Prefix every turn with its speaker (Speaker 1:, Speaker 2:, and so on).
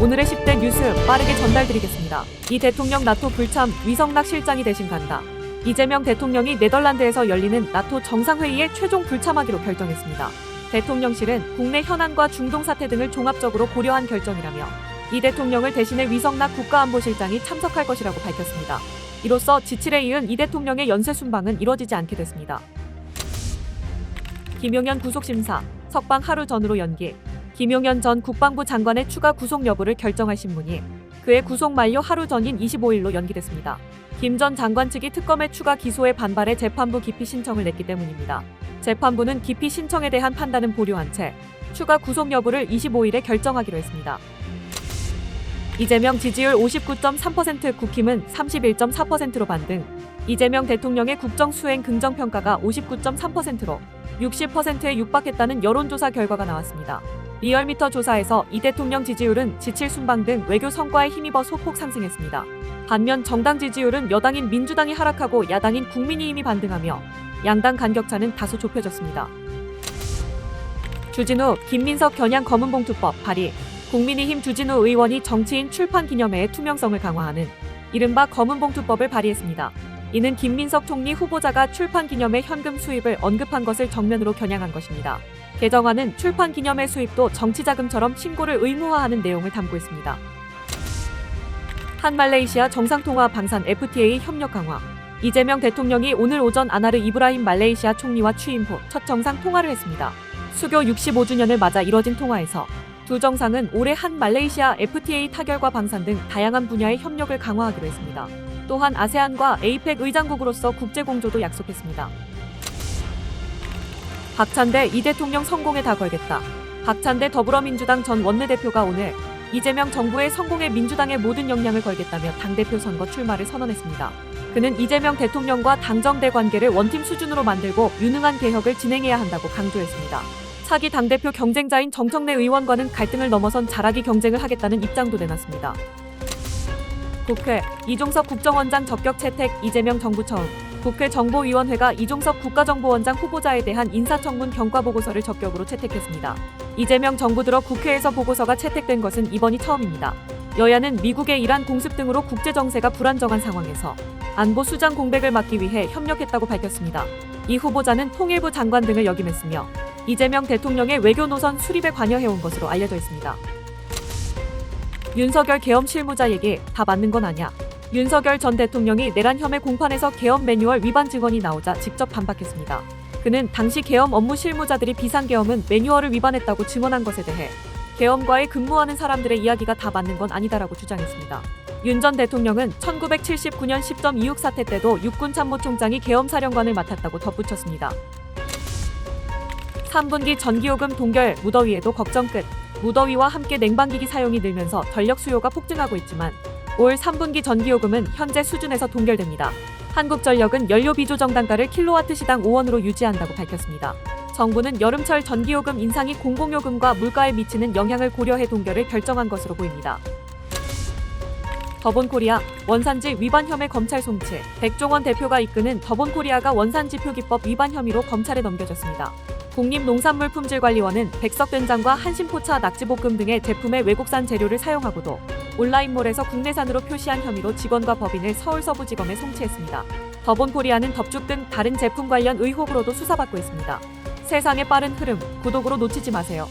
Speaker 1: 오늘의 10대 뉴스 빠르게 전달드리겠습니다. 이 대통령 나토 불참 위성락 실장이 대신 간다. 이재명 대통령이 네덜란드에서 열리는 나토 정상회의에 최종 불참하기로 결정했습니다. 대통령실은 국내 현안과 중동 사태 등을 종합적으로 고려한 결정이라며 이 대통령을 대신해 위성락 국가안보실장이 참석할 것이라고 밝혔습니다. 이로써 지칠에 이은 이 대통령의 연쇄 순방은 이뤄지지 않게 됐습니다. 김용현 구속심사 석방 하루 전으로 연기. 김용현 전 국방부 장관의 추가 구속 여부를 결정할 신문이 그의 구속 만료 하루 전인 25일로 연기됐습니다. 김 전 장관 측이 특검의 추가 기소에 반발해 재판부 기피 신청을 냈기 때문입니다. 재판부는 기피 신청에 대한 판단은 보류한 채 추가 구속 여부를 25일에 결정하기로 했습니다. 이재명 지지율 59.3%, 국힘은 31.4%로 반등. 이재명 대통령의 국정수행 긍정평가가 59.3%로 60%에 육박했다는 여론조사 결과가 나왔습니다. 리얼미터 조사에서 이 대통령 지지율은 지칠 순방 등 외교 성과에 힘입어 소폭 상승했습니다. 반면 정당 지지율은 여당인 민주당이 하락하고 야당인 국민의힘이 반등하며 양당 간격차는 다소 좁혀졌습니다. 주진우, 김민석 겨냥 검은봉투법 발의. 국민의힘 주진우 의원이 정치인 출판 기념회의 투명성을 강화하는 이른바 검은봉투법을 발의했습니다. 이는 김민석 총리 후보자가 출판 기념회 현금 수입을 언급한 것을 정면으로 겨냥한 것입니다. 개정안은 출판 기념회 수입도 정치자금처럼 신고를 의무화하는 내용을 담고 있습니다. 한 말레이시아 정상통화 방산 FTA 협력 강화. 이재명 대통령이 오늘 오전 아나르 이브라힘 말레이시아 총리와 취임 후 첫 정상 통화를 했습니다. 수교 65주년을 맞아 이뤄진 통화에서 두 정상은 올해 한 말레이시아 FTA 타결과 방산 등 다양한 분야의 협력을 강화하기로 했습니다. 또한 아세안과 에이펙 의장국으로서 국제공조도 약속했습니다. 박찬대 이 대통령 성공에 다 걸겠다. 박찬대 더불어민주당 전 원내대표가 오늘 이재명 정부의 성공에 민주당의 모든 역량을 걸겠다며 당대표 선거 출마를 선언했습니다. 그는 이재명 대통령과 당정대 관계를 원팀 수준으로 만들고 유능한 개혁을 진행해야 한다고 강조했습니다. 차기 당대표 경쟁자인 정청래 의원과는 갈등을 넘어선 잘하기 경쟁을 하겠다는 입장도 내놨습니다. 국회 이종섭 국정원장 적격 채택. 이재명 정부 처음 국회 정보위원회가 이종섭 국가정보원장 후보자에 대한 인사청문 경과보고서를 적격으로 채택했습니다. 이재명 정부 들어 국회에서 보고서가 채택된 것은 이번이 처음입니다. 여야는 미국의 이란 공습 등으로 국제정세가 불안정한 상황에서 안보 수장 공백을 막기 위해 협력했다고 밝혔습니다. 이 후보자는 통일부 장관 등을 역임했으며 이재명 대통령의 외교 노선 수립에 관여해온 것으로 알려져 있습니다. 윤석열 계엄 실무자 얘기 다 맞는 건 아냐. 윤석열 전 대통령이 내란 혐의 공판에서 계엄 매뉴얼 위반 증언이 나오자 직접 반박했습니다. 그는 당시 계엄 업무 실무자들이 비상계엄은 매뉴얼을 위반했다고 증언한 것에 대해 계엄과에 근무하는 사람들의 이야기가 다 맞는 건 아니다라고 주장했습니다. 윤 전 대통령은 1979년 10.26 사태 때도 육군참모총장이 계엄사령관을 맡았다고 덧붙였습니다. 3분기 전기요금 동결. 무더위에도 걱정 끝. 무더위와 함께 냉방기기 사용이 늘면서 전력 수요가 폭증하고 있지만 올 3분기 전기요금은 현재 수준에서 동결됩니다. 한국전력은 연료 비조정 단가를 킬로와트시당 5원으로 유지한다고 밝혔습니다. 정부는 여름철 전기요금 인상이 공공요금과 물가에 미치는 영향을 고려해 동결을 결정한 것으로 보입니다. 더본코리아 원산지 위반 혐의 검찰 송치. 백종원 대표가 이끄는 더본코리아가 원산지표기법 위반 혐의로 검찰에 넘겨졌습니다. 국립농산물품질관리원은 백석된장과 한신포차 낙지볶음 등의 제품에 외국산 재료를 사용하고도 온라인몰에서 국내산으로 표시한 혐의로 직원과 법인을 서울서부지검에 송치했습니다. 더본코리아는 덮죽 등 다른 제품 관련 의혹으로도 수사받고 있습니다. 세상의 빠른 흐름, 구독으로 놓치지 마세요.